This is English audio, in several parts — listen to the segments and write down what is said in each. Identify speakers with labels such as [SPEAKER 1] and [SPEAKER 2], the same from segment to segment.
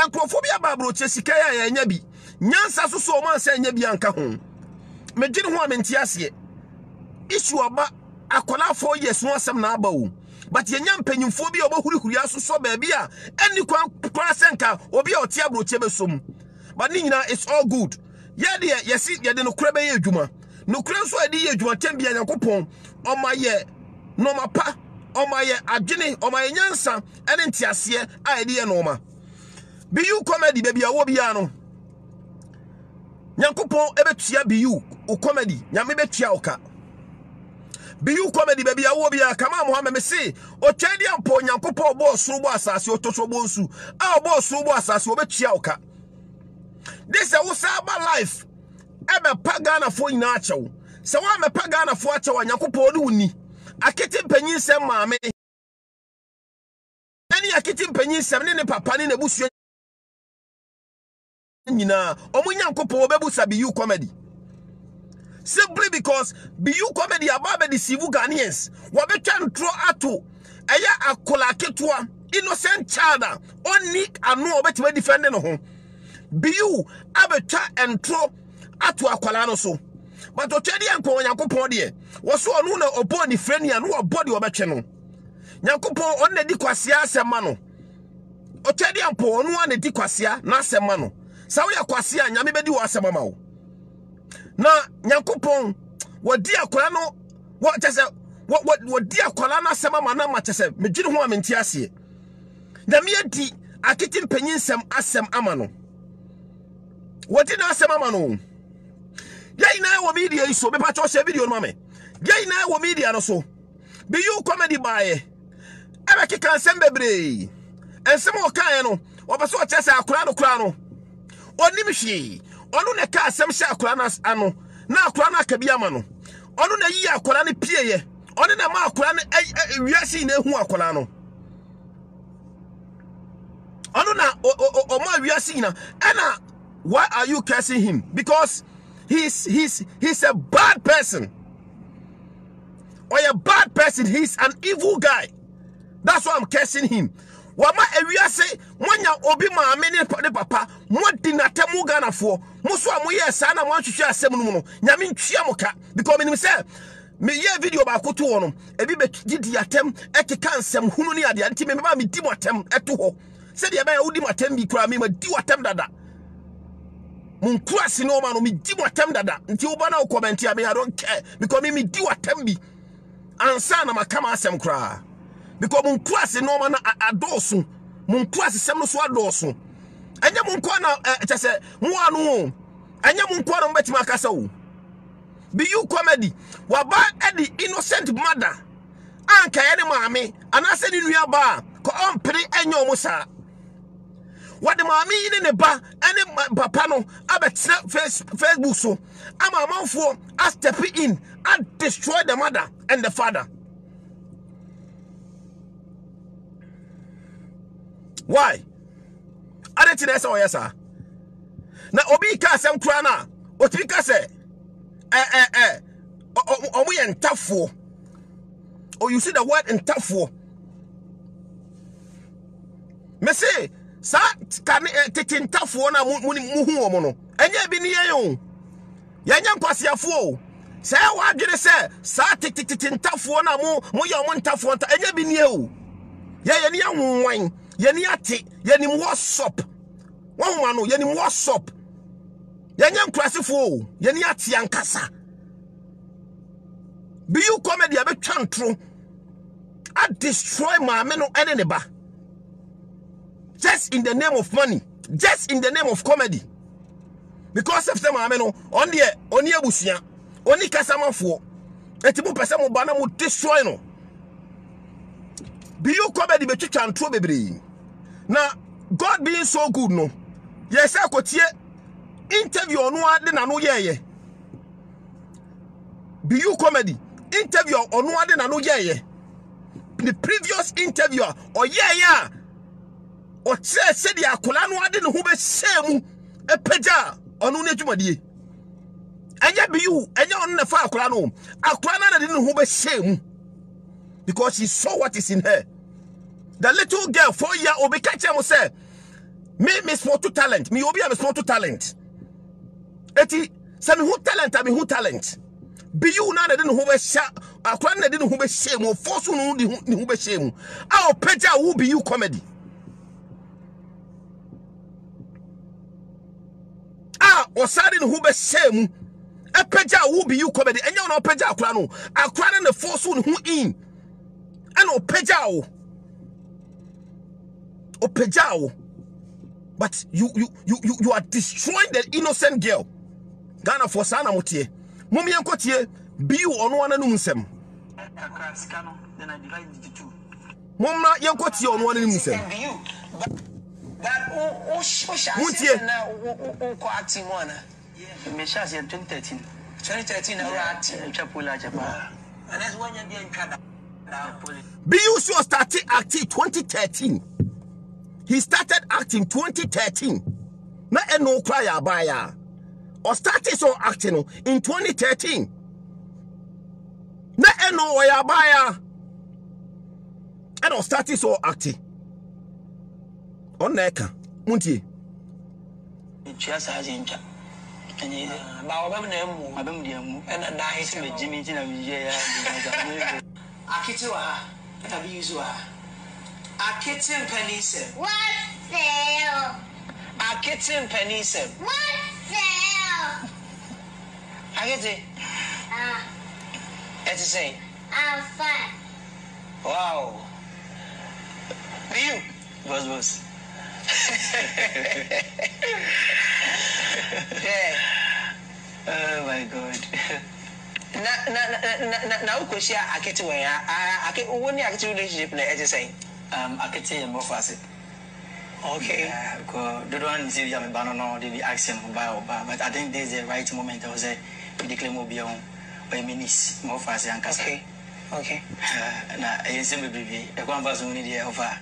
[SPEAKER 1] enkrofobia babro chesika ya enya bi nyansa so o man say enya bi anka ho megine ho amenti ase issue aba akola 4 years no asem na aba wo but yenya mpanyimfo bi obahurihuri asoso ba bia eni kwa senka obi a otia bro chebesom but ni nyina it's all good yesi yede no kura be ye adwuma no kura so ade ye adwuma tem bia Nyankopon omaye no mapa omaye adwene omaye nyansa ene ntiase a ade ye no ma Beyou comedy baby awo bia no Nyankopon ebetua Beyou o comedy nyame betua oka Beyou comedy baby awo bia kama Muhammad me say o twedi ampo Nyankopon bo soro bo asase otoso bo nsu a bo soro bo asase obetua oka this a wosaba life ebe pagana fo ina achew se wa me pagana fo achew Nyankopon ni wuni Akete Mp3nins3m ani Akete Mp3nins3m ne papa ne nebusu nyina omo Nyankopon obebusa Beyou comedy simply because Beyou comedy ababa deceive Ghanaians wabetwa ntro ato eya akola ketua innocent child oni anu obetima defend no ho Beyou abetwa ntro ato akola no so but otwedi anko Nyankopon de woso onu na obo ni freni anu obodi obetwe no Nyankopon on na di kwasea asema no otwedi anko onu na di kwasea na asema no sawo ya kwasea nyame bedi wo asema ma wo na Nyankopon wodi akola no wo chese wodi akola na asema ma na ma chese medwiri ho amenti ase na me adi Akete Mp3nins3m asem ama no wodi na asema ma no yai na wo media iso be pa cho share video no mame yai na wo media no so Beyou comedy bae ebe kika nsem bebre ensem o kan no obaso o chese akola no onim hwe onu ne ka asem hye akola na ano na akola na akabia ma no onu na yi akola ne pieye onu na ma akola ne wiase na ehu akola no onu na o ma wiase na and why are you cursing him? Because he's a bad person. Or a bad person, he's an evil guy. That's why I'm cursing him. Wama ewiase mwanya obi ma amene ne papa mwadi na temu Ghana fo muso amoye sana mwanhwehwe asem no no nyame ntwia moka because me say me ye video ba koto wo no ebi be gidi atem ekeka nsem hunu ne ade anti me ba me di motem eto ho se de ba ya wudi motem bi kura me ma di watem dada mun kurasi no ma no me di motem dada nti wo ba na comment ya me I don't care because me di watem bi ansa na makama asem kura because mun kurasi no ma na adoso mun kurasi sem no so adoso anya mun kwa na chese mu anu anya mun kwa no betima akasa wo Beyou comedy waba edi innocent mother anka ye ne maame anase ni nua ba ko ompere anya omusa wade maame yi ne ba ene papa no abetra Facebook so ama amanfo a step in and destroy the mother and the father. Why? I don't think that's all yes sir. Na obi ka asem kura na otibi ka se omo ye ntafo. Or you see the word ntafo. Me say sa kan tete ntafo na mu hu omo no. Enye bi ne ye o. Ye nya nkwasiafo o. Say wa adwene say sa tete ntafo na mu ye omo ntafo nta enye bi ne o. Ye ne anwan. Yeni ati yeni WhatsApp won no yeni WhatsApp yenya nkrasifo yeni ati ankasa Beyou comedy abetwa ntro a destroy maame no ene ne ba just in the name of money, just in the name of comedy, because of the maame no on the oni abusia oni kasamafo etibu pese mo ba na mo destroy no Beyou comedy betwa ntro bebre. Now, God being so good, no. Yes, I could hear interview no ade na no ye. Beyou comedy interview on no ade na no ye. The previous interviewer or yeah. Or said the akola no ade no be same e peja onu na dwumadie. Anya Beyou, anya on na fa akola no. Akola na de no be same because he saw what is in her. The little girl 4 year old be catch him say Me sport to talent. Me obi am sport to talent. Eti se me who talent am who talent. Beyou na de no ho be sha akwa na de no ho be shame o force no de ho be shame. A o peja wo Beyou comedy. A o sare no ho be shame. E peja wo Beyou comedy. Enya no peja akwa no. Akwa na force no ho in. And o peja wo. O peja wo. But you are destroying the innocent girl. Ghana for sana motie. Mummy enkotie Beyou ono wana num nsem. Then I divide into two. Mumma yenkotie ono wana num nsem. But motie na ko acting one. Me sha 2013. 2013 na acting Chapula Japa. And that's when you be in Canada. Beyou show started acting 2013. He started acting 2013. Na eno cry abaya. Or started so acting in 2013. Na eno oya abaya. And or started so acting. On neka. Munti. Just as in chat. And you abem diamu. And I die me Jimmy Tina Akitiwa. Tabiuzwa. Akete Mp3nins3m. What sale? Akete Mp3nins3m. What sale? Akete. It's the same. I'm fine. Wow. Beyou. Boss. Yeah. Oh my God. Na ukoshi Akete we ya. Akete woni Akete relationship na it's the same. Akete Mp3nins3m. Okay. Because the one is the banana, they be asking about, but I think this is the right moment. I was a declare Beyou by Minis Mp3nins3m and Kasa. Okay. Na ese baby. The one was only the offer.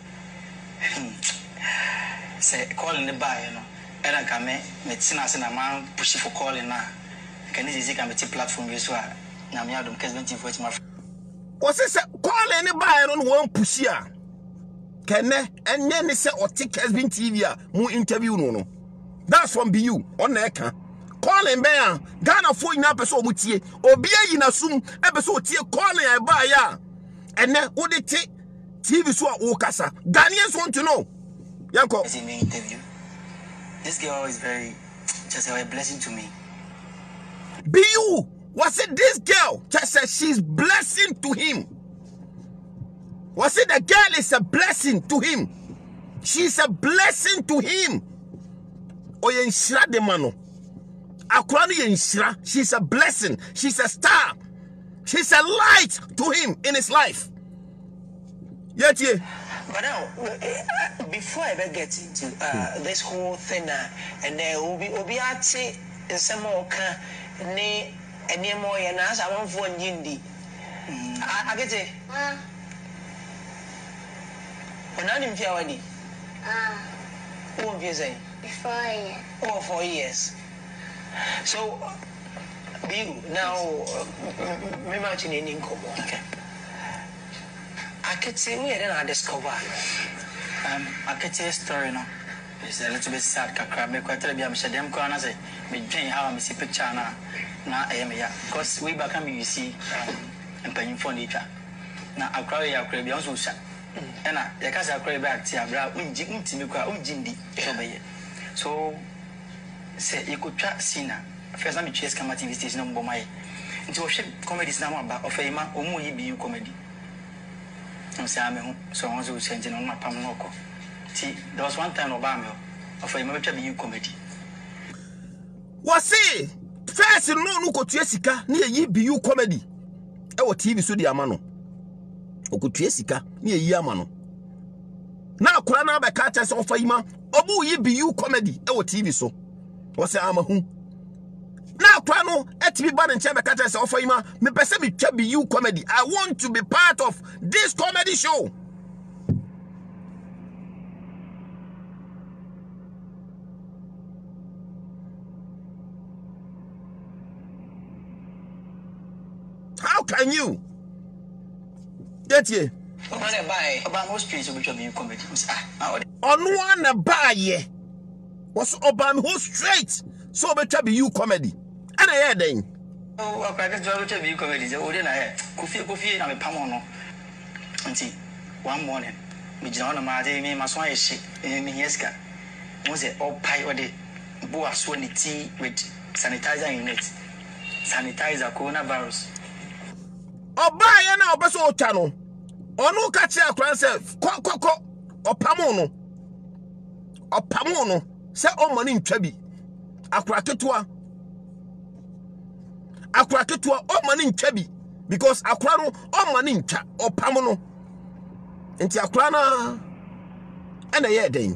[SPEAKER 1] Say calling the buy, you know. And I come medicine as a man push for calling now. Can easy come to platform you so. Now me adam Ghevent for my. Was it calling the buy on one push here? Can and then say or take Ghevent TV more interview no. That's from Beyou on the eka. Calling bear Ghana for in episode mutie obia yin asum episode tie calling I buy ya. And then what they take TV so okasa. Ghanaians want to know. Yanko. As in my interview. This girl is just a blessing to me. Beyou, was it this girl just said she's blessing to him? Was it the girl is a blessing to him? She's a blessing to him. Oyenshira de mano. Akwani yenshira. She's a blessing. She's a star. She's a light to him in his life. Yet yeah. But now, before I ever get into this whole thing, and there will be some more ne any more and as I want for Yindi. I get it. When I didn't feel any. Won't you say? 4 years. Oh, 4 years. So, Beyou, now, me matching in income. Okay. Akete, we then I discover. Akete story no. It's a little bit sad. Kakra me quite tell me I'm sure them go and say me dream how I see picture na I am here because we back and you see Mp3nins3m na akra ya akra bi on so sha. Na ya ka say akra back ti abra unji ntimi kwa unjindi so be. So say you could try sina. First time chase come at TV station no mbomai. Nti wo hwe comedy na mo ba ofeima omu yi Beyou comedy. So on so sending on my pamoko. See, there was one time Obama of a Beyou comedy. Was it first no go to Jessica near ye Beyou comedy? Our TV so the amano. O could Jessica near Yamano. Now, Krana by catches of Faima, Obu ye Beyou comedy, our TV so. Was it Amahu? Now, Krano, at me bad and chamber catches of Faima, me perceive Beyou comedy. I want to be part of this comedy show. How can you? Get ye? On one buy. About most places which Beyou comedy. On one buy ye. was Obama who straight so better be you comedy. And I heard then.
[SPEAKER 2] Oh, I practice to be comedy. So then I coffee and a pamono. Until one morning, we joined my day, me, my swan ship, and me, yeska. Was it all pie or the boa swanny tea with sanitizer in it? Sanitizer coronavirus.
[SPEAKER 1] Oh, buy an opposite channel. Or no catch a crown self, coco, or pamono. Or pamono, say all money in Trebi. A cracketwa. A cracketwa, all money in Trebi. Because a crown, all money in cha or pamono. Into a crana and a year day.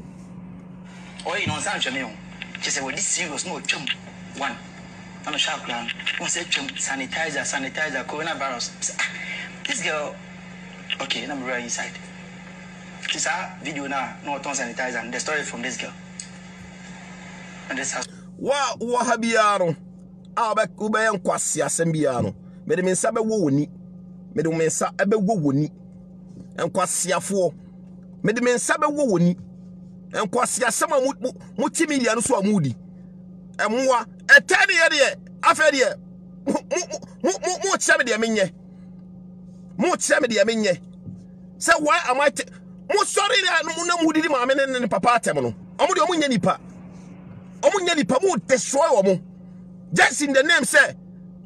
[SPEAKER 2] Oh, you know, Sancho, just say, well, this serious no chum. One. I'm a sharp clown. One said chum, sanitizer, coronavirus. This girl, okay, I'm right inside. This video now, no ton sanitizer, the story from this girl. And this house.
[SPEAKER 1] Wa habiano. I'll back Uber and Quasia Sembiano. Made me sabe woni. Made me sabe woni. And Quasia for. Made me sabe woni. And Quasia sama multimedia no so moody. And more a 10 year after year. More chamedy minye. More chamedy minye. So why am I more sorry that no moody mamma and papa temono? Omudio munyanipa. Omunyanipa mu destroy omo. Just in the name say,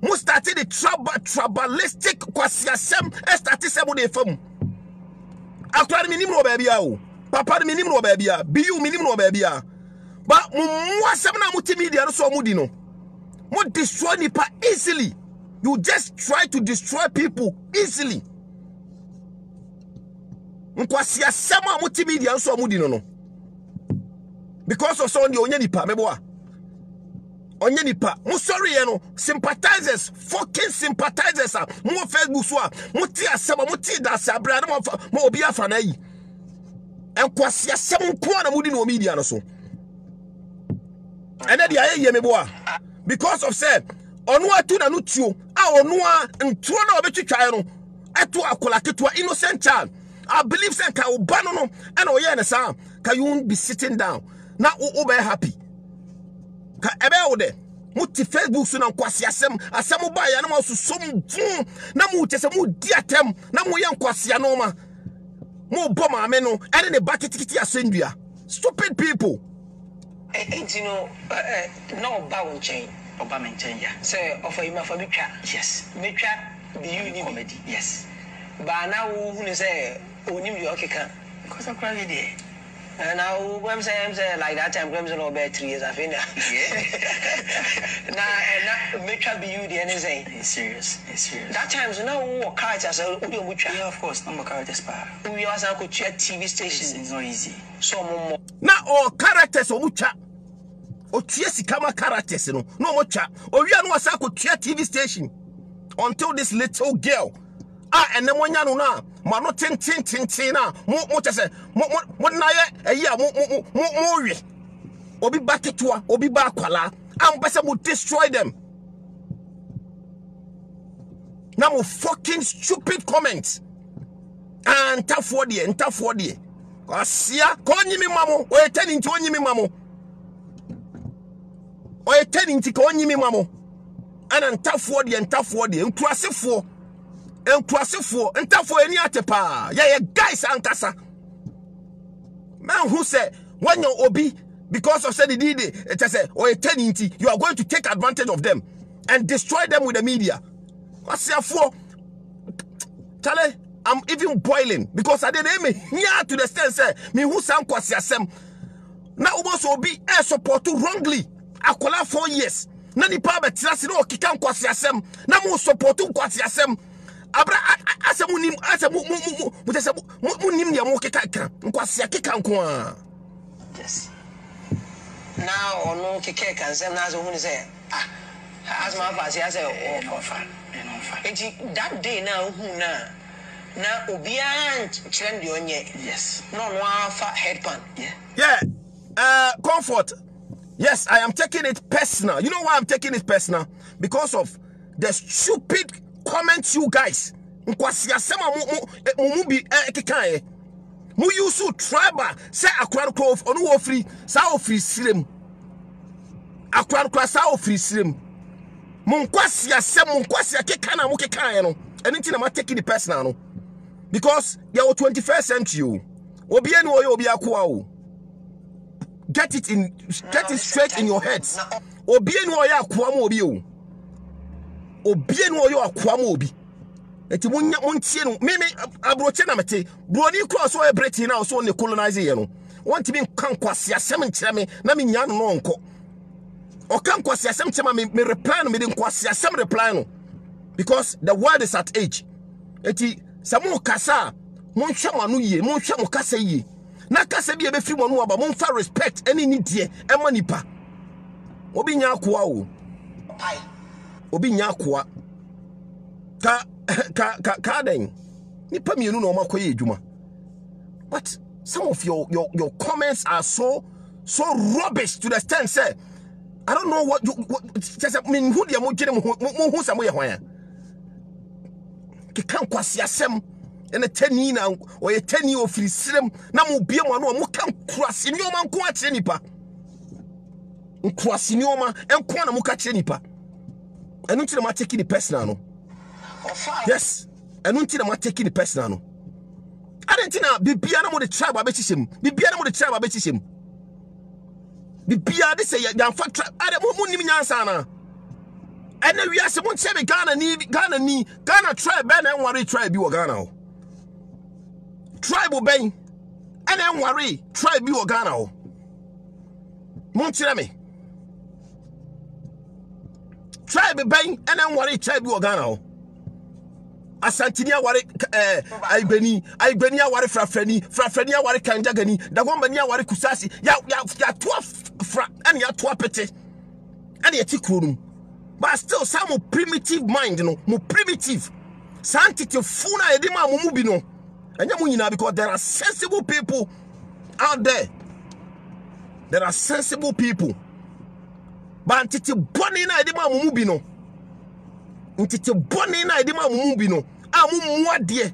[SPEAKER 1] mu started the tribalistic kwasiasem started sebo de fam. Akwari minim no baby a. Papa minim no baby a. Beyou minim no baby a. But mu asem na multimedia no so mudi no. Mu destroy nipa easily. You just try to destroy people easily. Nkwasiasem a multimedia no so mudi no. Because of so onye nipa meboa. Onye nipa, mo sorry no sympathizers, fucking sympathizers mo Facebook so mo ti asaba mo ti da sabra mo obi afa na yi. Enkwasi asem nko na mudi no media no so. Ene dia ye meboa. Because of say onu atu na no tuo a onu a ntuo na obetwitwae no atu akola ketua innocent child. I believe say ka oba no no and oye ne sa ka you won't be sitting down. Na o be happy. Ka ebe wo de muti Facebook so na nkwasi asem ba ya na mo so na mu tese mu di atem na mu ye nkwasi no ma mo bo ma me no ene ne baketikiti asendua. Stupid people.
[SPEAKER 3] You know, no bow chain.
[SPEAKER 2] Obama chain, yeah.
[SPEAKER 3] Say, offer him for me chat.
[SPEAKER 2] Yes.
[SPEAKER 3] Me chat, be you
[SPEAKER 2] comedy. Yes.
[SPEAKER 3] But now, who say, oh, you okay?
[SPEAKER 2] Because I'm crying there.
[SPEAKER 3] And now, I'm saying like that time, I'm saying, 3 years, I think.
[SPEAKER 2] Yeah.
[SPEAKER 3] Now, me chat be you the anything.
[SPEAKER 2] It's serious. It's serious.
[SPEAKER 3] That time, so now, what characters are you?
[SPEAKER 2] Yeah, of course, number characters, pa.
[SPEAKER 3] We also could chat TV stations.
[SPEAKER 2] It's not easy.
[SPEAKER 3] So more.
[SPEAKER 1] Now, all characters or mucha. O tiesi kama characters no mocha o wi anu asa ko tia TV station until this little girl and then wonya no na ma no tin na mo chese mo na ye eyi a mo wi obi baketua obi ba kwala am pese mo destroy them. Now mo fucking stupid comments and tafo de asia ko nyimi mamo o etani nti onyimi mamo oye turning to onyimi mamo ana ntafo de nkurasefo ntafo eni atepa ye guys ankasa man who say when you obi because of said the it say oye turning to you are going to take advantage of them and destroy them with the media. Kwasiafo Chale, I'm even boiling because I didn't me here to the stand say me who san kwasiasem na almost obi support wrongly. Akola 4 years na nipa betrasi no kika nkwasi asem na mu support nkwasi asem abra asemu nim asemu mu nim ne mu kika kika nkwasi kika nko a.
[SPEAKER 3] Yes. Now ono kika kan sem na so hu ni say as my father say
[SPEAKER 2] no fan.
[SPEAKER 3] That day now hu na obian chire ndi onye.
[SPEAKER 2] Yes.
[SPEAKER 3] No afa headpan.
[SPEAKER 1] Yeah. Comfort. Yes, I am taking it personal. You know why I'm taking it personal? Because of the stupid comments you guys. Mu use tribal say akwaro ko onu ofri sa ofri sirem akwan kwasa ofiri sirem monkwasi asem monkwasi akeka na mokeka ye no eni nti na ma take the personal no because they are 21st century obi eni oyo obi akwa o get it straight in your heads obi eni oyo akwa mo obi o obi eni oyo akwa mo obi eti muntie no me abroche na mete broni cross o ebreti na so ne colonize ye no want me kan kwasi asem nkyere me na me nya no nko o kan kwasi asem chema me reply no me den kwasi asem reply no because the word is at age eti samo kasa mon hwa manu ye mon hwa mo kasa ye na kasa bi e be fi mo no aba mon fa respect any ni die e ma nipa obi nya akoa o obi nya akoa ka den nipa mienu na o makoye adwuma but some of your comments are so rubbish to the extent say I don't know what just I mean who dia mo gire mo hu samo ye hwan ke kan kwasi asem ene tani na o ye tani ofiri sirem na mo bie mo no mo kan krasi ni o man ko akire nipa nkrasi ni o ma enko na mo ka kire nipa enu nti na ma take the personal no yes enu nti na ma take the personal no adentina bibia na mo de tribe abechisem bibia na mo de tribe abechisem bibia de say ya fa tribe ade mo nim nyansa na ene wiase mo nche be Ghana tribe be na enware tribe bi wo Ghana o tribe ben ene enware tribe bi wo Ghana o mo nche me tribe ben ene enware tribe bi wo Ghana o Asantini aware aibeni aware frafrani aware kanjagani dagombani aware kusasi ya toa fra and ya toa pete and ya tikuru but still some primitive mind no mo primitive scientific funa edema mo mubi no anya mo nyina because there are sensible people out there but ntiti boni na edema mo mubi no ntiti boni na edema mo mubi no a mumuade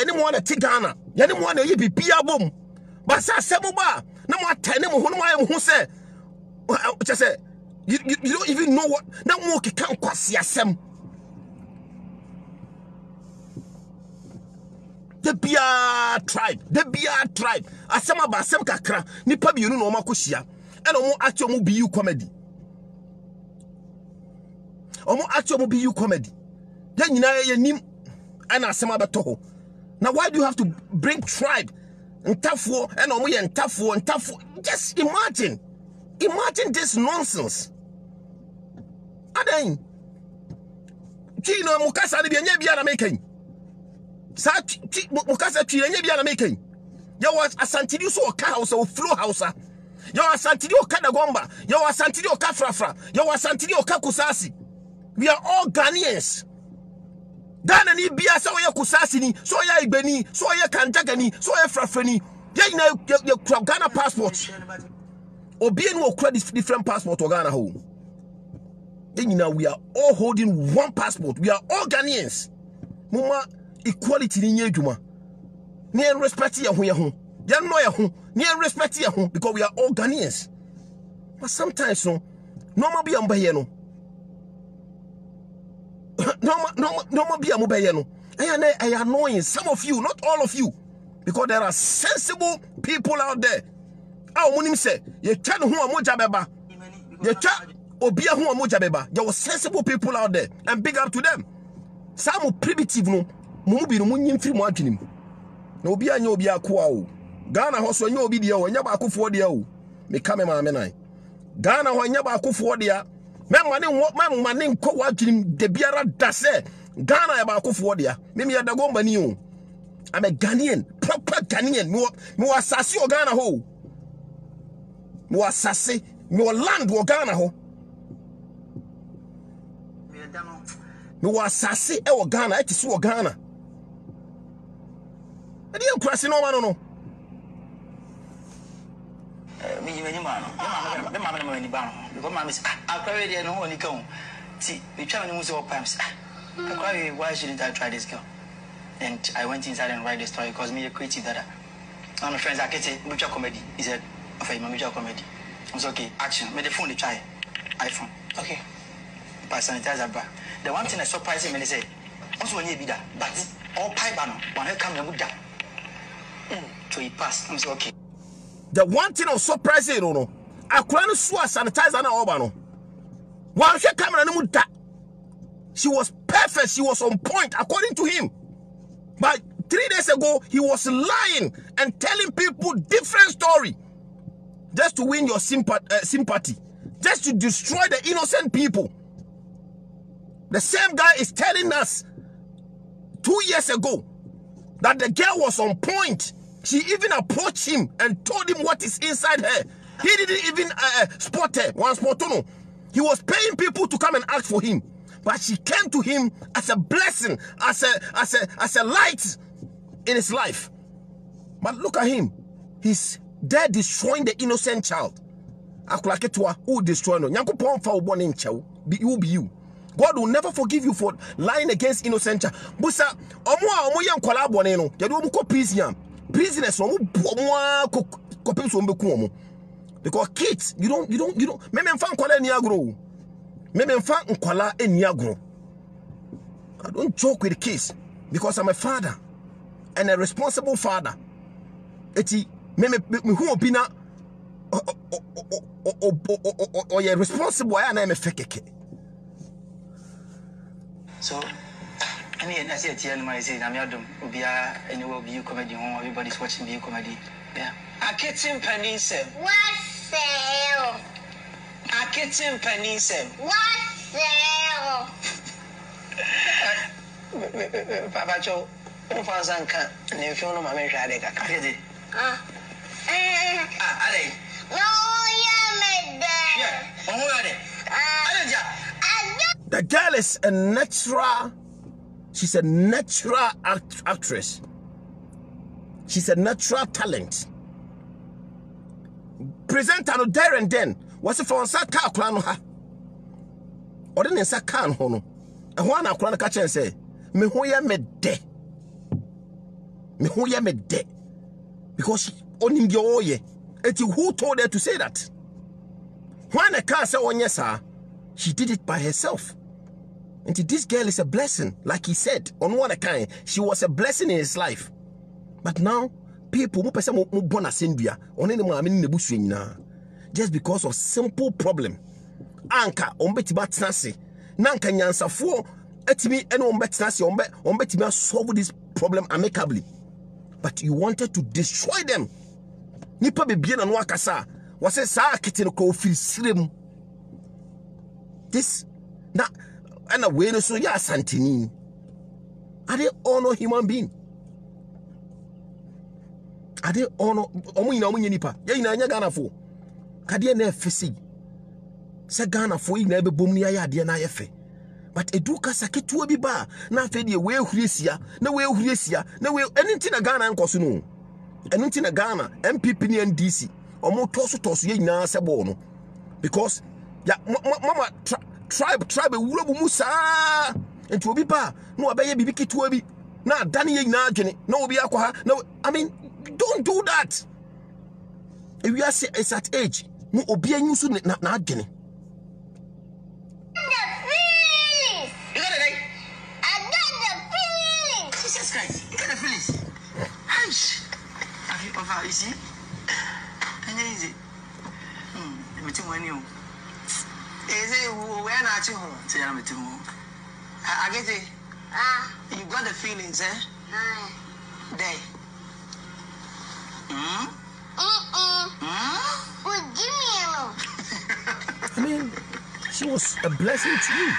[SPEAKER 1] ne mo na tigana ya ne mo na ye bibia bom ba sa semo ba na mo atane mo ho no aye mo ho se say you don't even know what na mo ke kan kwase asem the bia tribe asem aba asem kakra nipa bienu no makohia e no mo acho mo Beyou comedy Beyou comedy. Then you know your name and asem abeto. Now why do you have to bring tribe and tough war and omo and tough war? Just imagine this nonsense. Aden. Chino mukasa de bianye bia na making. Sa mukasa chino bia na making. There was asantidi so ka house or flow house. Yo asantidi o ka dagomba. Yo asantidi o ka frafra. Yo asantidi o ka kusasi. We are all Ghanaians. Ghana ni bia so ye kusasi ni, so ye ibeni, so ye kanjagani, so ye frafreni. Ye na your Ghana passport. Obi enu okra different passport to Ghana home. Then we are all holding one passport. We are all Ghanaians. Mama equality ni nyedwuma. Ni respect ya ho. Ya no ya ho. Ni respect ya ho because we are all Ghanaians. But sometimes no normal be ambaye no. No be ambaye no. I annoying some of you, not all of you, because there are sensible people out there. Ah, omunim say ye twa no ho amoja beba. Ye twa obia ho amoja beba. There were sensible people out there, and big up to them. Some primitive no, mu bi no munyim firi mu adwenim. Na obi anya obi akoa o. Ghana ho so anya obi de o, anya ba akofo de o. Me ka me ma me nan. Ghana ho anya ba akofo de a. Me ma ne nko wadwenim de biara da se. Ghana ya ba akofo de a. Me ya dagomba ni o. I'm a Ghanaian, proper Ghanaian. Me wa asase o Ghana ho. Me wa asase, me wa land o Ghana ho. Me wa asase e o Ghana, e ti so o Ghana. E di enkrasi no ma no.
[SPEAKER 2] Me ni ma no. Me ma ni ba no. Because ma me say, "Akwa dey no ho ni kan." Ti, me twa me mu say o pams. Akwa, why shouldn't I try this girl? And I went inside and write the story because me a creative dada. I'm a friend Akete Mp3nins3m comedy. He said, "Okay, Mp3nins3m comedy." I said, "Okay, action." Made the phone they try iPhone. Okay. By sanitizer bra. The one thing that surprised me, they say, also when you be that, but all pipe banner, when I come and that. So he passed. I said, okay.
[SPEAKER 1] The one thing that surprised you, no, I couldn't swear sanitizer na obano. One she camera no that. She was perfect. She was on point according to him. But 3 days ago, he was lying and telling people different story just to win your sympathy, just to destroy the innocent people. The same guy is telling us 2 years ago that the girl was on point. She even approached him and told him what is inside her. He didn't even spot her. One spot, no. He was paying people to come and ask for him. But she came to him as a blessing, as a light in his life. But look at him. He's there destroying the innocent child. Who destroy no? Beyou. God will never forgive you for lying against innocent child. Busa, omo yan kwala bone no. Yadu omo ko prison. Prisoners omo kopim so mbeku omo. Because kids, you don't. Me fan kwala ni agro. Me fan kwala eni agro. I don't joke with the kids because I'm a father and a responsible father. Eti me who opina or you responsible and I'm a fake.
[SPEAKER 2] So, I mean, I said, I say, I'm your dom. Anywhere Beyou comedy home. Everybody's watching Beyou comedy. Yeah. Akete Mp3nins3m.
[SPEAKER 4] What sale?
[SPEAKER 2] Akete Mp3nins3m.
[SPEAKER 4] What sale?
[SPEAKER 3] Papa Joe, who found some cat and if you know my man, I
[SPEAKER 2] Akete. Ale.
[SPEAKER 4] No, you're there.
[SPEAKER 2] Yeah. Who are they?
[SPEAKER 1] The girl is a natural. She's a natural actress. She's a natural talent. Presenter no there and then. What's it for on sat car clan ha? Or then in sat can hono. And one clan catch and say, me hoya me de. Me hoya me de. Because she only your oye. It's who told her to say that? When a car say on yes, she did it by herself. And this girl is a blessing, like he said. On one account, she was a blessing in his life. But now, people just because of simple problem. Anka ombetiba tnase. Nanka nyansafo etimi ene ombetnase ombetiba solve this problem amicably. But you wanted to destroy them. Nipa bebie na no akasa. Wase sa akete no ko ofisirem. This na and a way so ya santini. Are they honor human being? Are they honor omunyina nipa? Ya ina nya Ghana fo. Kade na efesi. Se Ghana fo ina be bom ya ade na yefe. But eduka saketu bi ba na afi de we huresia na we huresia na we anything na Ghana nkoso no. Anything na Ghana Mp3nins3m omo toso ye nyina se bo no. Because ya mama tribe wurabu musa enti obi ba no abaye bibi ketua bi na dane ye nyina adwene na obi akwa ha no. I mean, don't do that. If you are it's at age no obi anyusu na adwene.
[SPEAKER 2] You got it,
[SPEAKER 4] I got the feeling.
[SPEAKER 2] Jesus Christ. You got the feelings. Aish. You see? And easy. Everything when you.
[SPEAKER 3] Is it where not you?
[SPEAKER 2] Say I'm at home.
[SPEAKER 3] I get it. You got the feelings, eh? They.
[SPEAKER 4] Well, give me a little.
[SPEAKER 1] I mean, she was a blessing to you.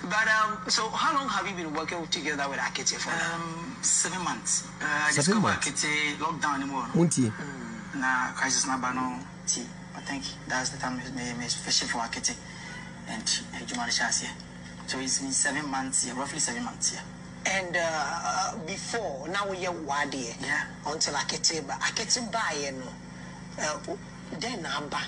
[SPEAKER 3] But so how long have you been working together with Akete for?
[SPEAKER 2] 7 months.
[SPEAKER 1] 7 months.
[SPEAKER 2] Akete lockdown anymore.
[SPEAKER 1] Unti.
[SPEAKER 2] Na crisis na bano tea. I think that's the time me fishing for Akete and Jumani Shasia. So it's been 7 months here, roughly 7 months here.
[SPEAKER 3] And before now we are wadi.
[SPEAKER 2] Yeah.
[SPEAKER 3] Until Akete buy no. Then aba.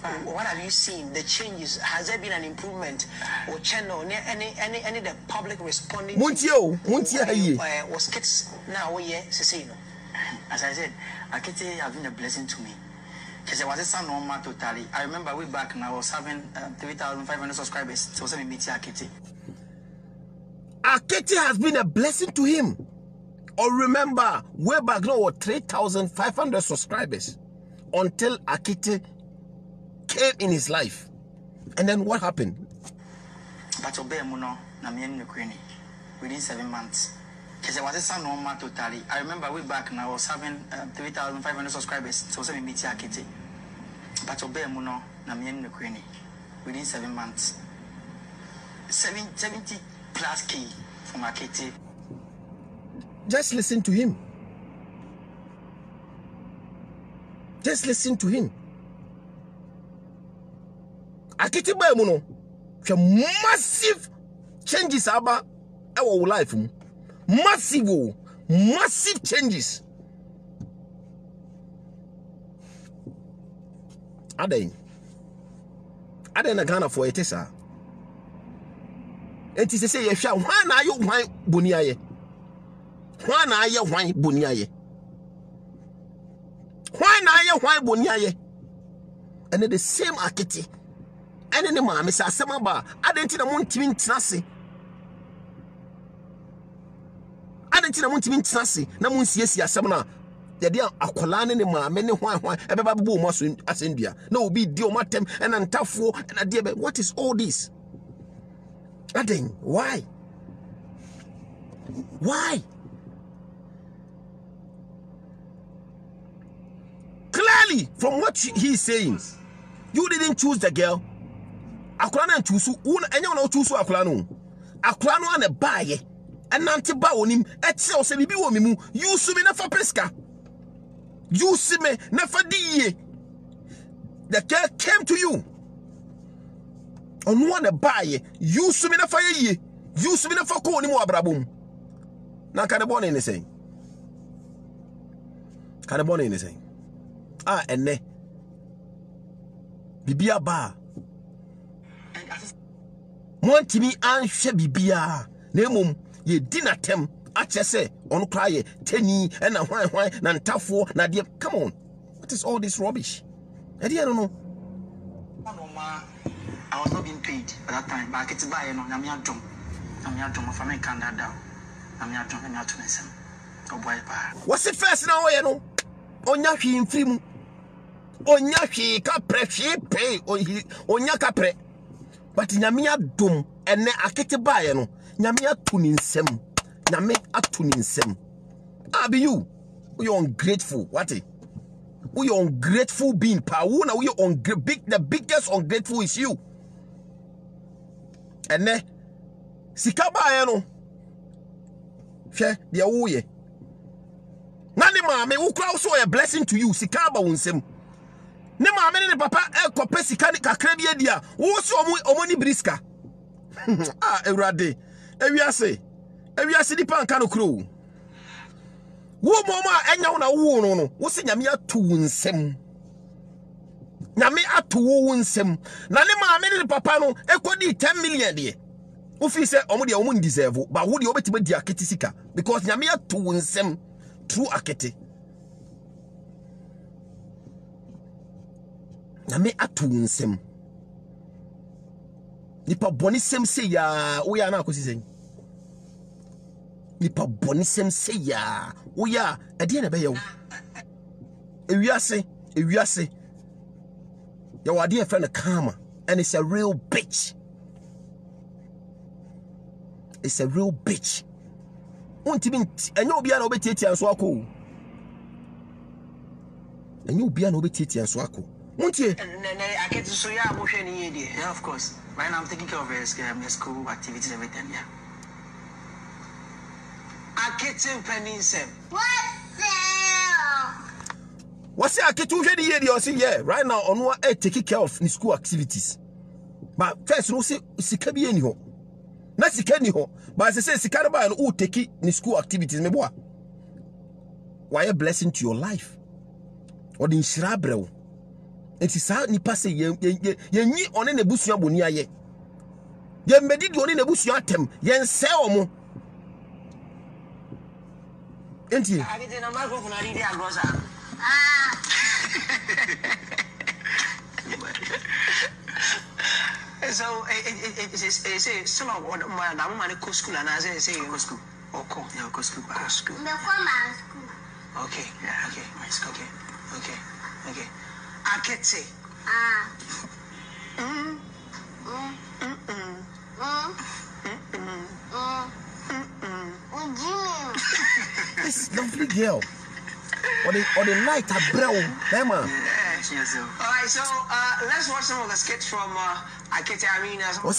[SPEAKER 3] What have you seen? The changes? Has there been an improvement or channel? Any the public responding?
[SPEAKER 1] Muntio,
[SPEAKER 3] was kids now? Yes,
[SPEAKER 2] as I said, Akete has been a blessing to me. Because I was a son normal totally. I remember way back and I was having 3,500 subscribers. So I meet Akete.
[SPEAKER 1] Akete has been a blessing to him. Or remember, way back now was 3,500 subscribers until Akete came in his life. And then what happened?
[SPEAKER 2] But obey Muno, Namian Ukraine within 7 months. Because I was a son normal totally. I remember way back and I was having 3,500 subscribers. So I meet Akete. But obey Muno, Namian Ukraine within 7 months. 70 plus K from Akete.
[SPEAKER 1] Just listen to him. Just listen to him. Akete Mp3nins3m, massive changes about our life. Massive changes. Aden na Ghana for it, sir. It is say, if you why you why buniaye? Why na you why buniaye? Why na you why buniaye? And the same Akete. And then the man, Mr. Samaba, I didn't know Mp3nins3m. I didn't know Mp3nins3m. Namun yes, Samana. The dear Akolane, the man, many why, a babu must as India. No, be diomatem and antafo and a dear. What is all this? Aden, why? Why? Clearly, from what he's saying, you didn't choose the girl. Akulana choose anyone no choose Akulano. Akulano and a buy and nanti ba onim etse ose bibi wo mimu use me na fa pesca. Use me na fa diye. The girl came to you. On one buy use me na fa ye. Use me na fa ko ni mo abrabum. Na kan born anything. Kan born anything. Ah enne. Bibia ba Montimi anhwe bibia na emom ye dinatem achese on cry teni and a why na ntafo na de. Come on, what is all this rubbish? I don't know.
[SPEAKER 2] I was not being paid at that time, but I get to buy no Namia drum for me Canada. Namia drum and Mp3nins3m. Oh boy,
[SPEAKER 1] what's it first now, you know? Onya hwi mfrim. Onya hwi kapre hwi pay onya kapre. But nyame adom ene Akete bae no nyame atunisem nyame atunisem. Beyou, we are ungrateful. What? We are ungrateful being power. Now we are the biggest ungrateful is you. Ene sika bae no hwe de wo ye nani maame wo kra so a blessing to you sika ba wonsem. Ne maame ne papa ekope sika ni kakra bi adia wo so omoni briska. Ewrade ewiase di panka no kro wo moma enya wo na wo no wo se nyame atu wonsem. Nyame atu wo wonsem na ne maame ne papa no ekodi 10 million de wo fi se omo de omo deserve ba wo de obetiba di Akete sika because nyame atu wonsem through Akete. Nyame atu wonsem nipa boni sem se ya wo ya na akosi sen nipa boni sem se ya wo ya ade na be ye wo ewiase your idea friend a karma and it's a real bitch. It's a real bitch. Won't even and you'll be an obetiti and swako. And you'll be an obetiti and swako. Won't you?
[SPEAKER 3] I get to show you how much any idea.
[SPEAKER 2] Yeah, of course. Right now I'm taking care of her school activities, everything, yeah.
[SPEAKER 3] Akete Mp3nins3m.
[SPEAKER 1] What's that? Akete you see, yeah, right now on what taking care of the school activities. But first, no say sika bi eni ho. Na sika ni ho. But as I say sika ba no take the school activities me boa. Why a blessing to your life? Or the nshira brew. Enti sa nipa se ye nyi one na busua boni aye. Ye medi di one na busua atem. Ye nse omo. Enti
[SPEAKER 3] Akete na microphone na read agrosa. So it's some of what my man go school and I say go school. Okay. Yeah, go school. Go school.
[SPEAKER 4] Me come and school.
[SPEAKER 3] Okay. Yeah. Okay. Okay. Okay. Okay. Akete.
[SPEAKER 1] this lovely girl. Or the night I bro. Hey man.
[SPEAKER 3] Yes. All right. So let's watch some of the skits from Akete Mp3nins3m.